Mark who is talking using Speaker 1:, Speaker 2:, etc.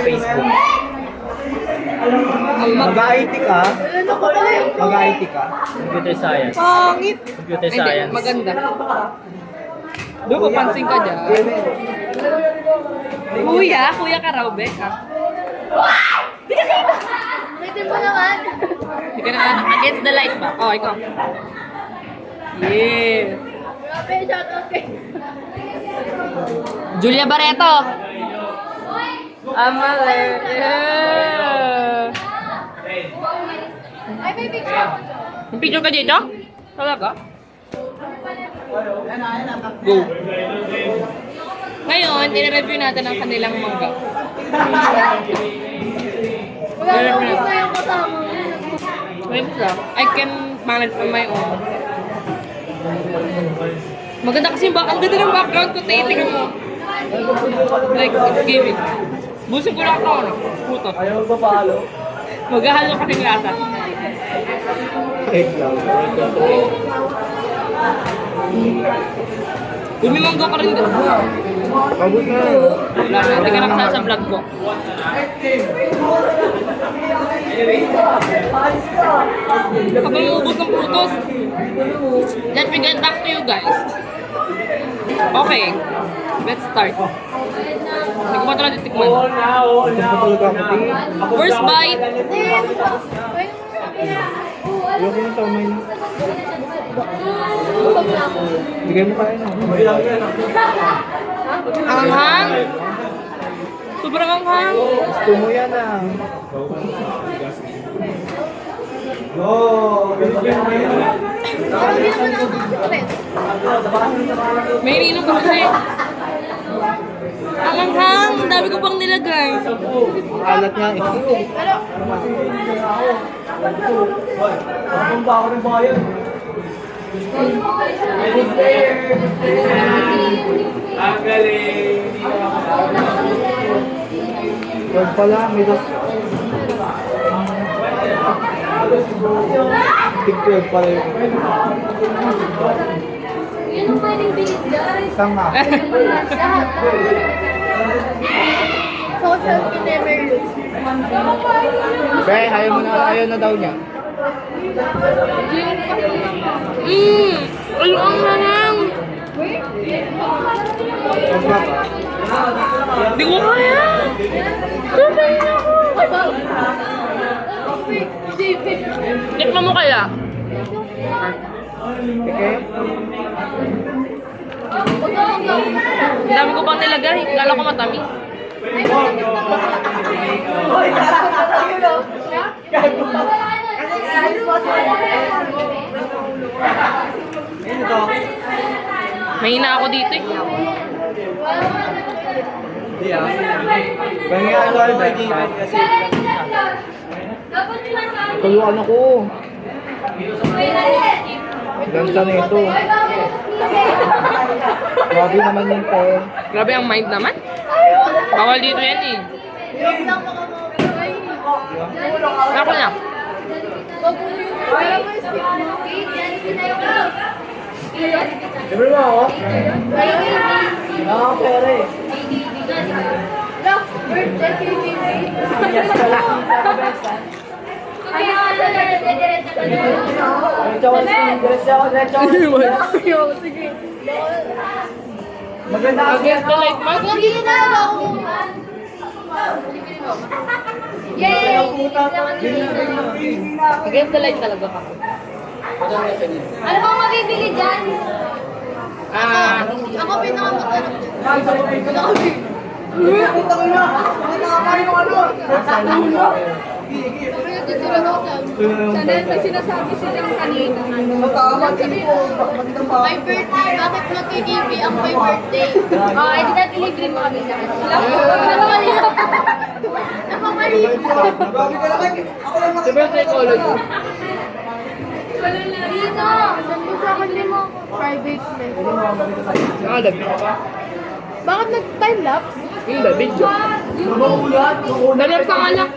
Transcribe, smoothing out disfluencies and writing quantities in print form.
Speaker 1: Facebook. Mag-IT ka? Mag-IT ka?
Speaker 2: Computer science.
Speaker 3: Pangit.
Speaker 2: Computer
Speaker 3: Hindi,
Speaker 2: science.
Speaker 3: maganda. Doon papansin ka dyan. Kuya ka raw, Becca.
Speaker 4: Ulitin mo naman.
Speaker 3: Hindi ka na against the light ba? Oh, ikaw. Yeah.
Speaker 4: Grabe, shoutout kay...
Speaker 3: Julia Barreto. Amale. Yeah.
Speaker 4: Ay, may picture ako dyan.
Speaker 3: May picture ka dito? Talaga? Go. Ngayon, i-review natin ang kanilang mangga.
Speaker 4: Wala na ubus na yung kasama.
Speaker 3: Wait lang. I can manage on my own. Maganda kasi ang ganda ng background ko. Tingnan mo. Like, it's giving. Busin ko lang ito. Puto.
Speaker 1: Ayaw ba palo?
Speaker 3: Maghahalo kasing lasa.
Speaker 1: Egg lang.
Speaker 3: Bumimangga ka rin dito.
Speaker 1: Pagod na.
Speaker 3: Wala na. Hindi ka nakasama sa vlog ko. Kapag uubos ng putos, let me get back to you guys. Okay, let's start. Hindi ko pa talaga titikman.
Speaker 1: Ito pa talaga ako, tingin.
Speaker 3: First bite.
Speaker 1: Ayoko yung samay na. Bigay mo kaya na.
Speaker 3: Ang anghang. Sobrang anghang.
Speaker 1: Gusto mo yan ah.
Speaker 4: Parang hindi naman ako secret.
Speaker 3: May ininom pa kasi. Ang anghang. Ang dami ko pang nilagay.
Speaker 1: Alat nga eh. Ang baho ng bayan. Ang galing. Wag pala, may dos. TikTok pala yun.
Speaker 4: Yun ang pwedeng bilis guys.
Speaker 1: Tanga.
Speaker 4: Lahat. Social media never lose.
Speaker 1: Kaya ayaw na daw niya.
Speaker 3: Ang anghang.
Speaker 1: Wag ba?
Speaker 3: Hindi ko kaya. Sasayin ako. Tikman mo kaya.
Speaker 1: Okay?
Speaker 3: Ang dami ko pang nilagay. Lalo ko matamis. Mahina ako dito eh.
Speaker 1: Hindi ah. Kaya ano ay may given kasi. Tuluan ako. Ganda na ito. Grabe naman yung te.
Speaker 3: Grabe ang mind naman. Bawal dito yan eh. Ako na.
Speaker 1: Sabi mo ako? Nakakapera eh. Maganda kasi
Speaker 3: Against the light, Mark.
Speaker 4: Yay!
Speaker 3: Against the light talaga ka.
Speaker 4: Ano bang mabibili dyan? Ako pinakamatulog dyan.
Speaker 3: Sana may sinasabi silang kanina.
Speaker 4: My birthday, bakit mag-i-GB ang my birthday? Oh, edi natin libre mo kami dyan. Nakamalito. Nakamalito.
Speaker 1: Sa birthday ko ulit.
Speaker 4: Dito! Saan mo sa akin mo? Private place.
Speaker 1: Nakalag.
Speaker 4: Bakit nag-time lapse?
Speaker 1: Hindi, video.
Speaker 3: Dali sa alak.